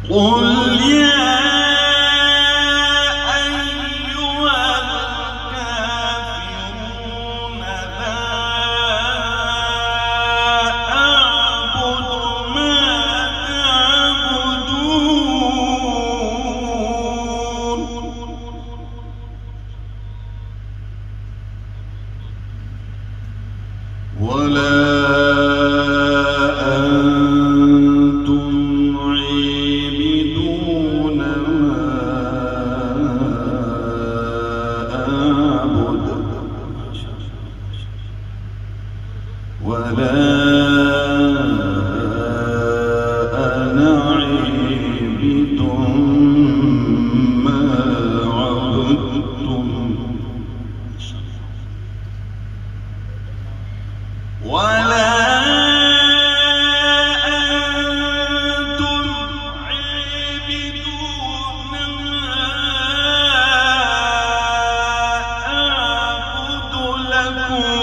قل يا أيها الكافرون لا أعبد ما تعبدون ولا أنتم عابدون ما أعبد ولا أنا عابد ما عبدتم ولا أنتم عابدون ما أعبد لكم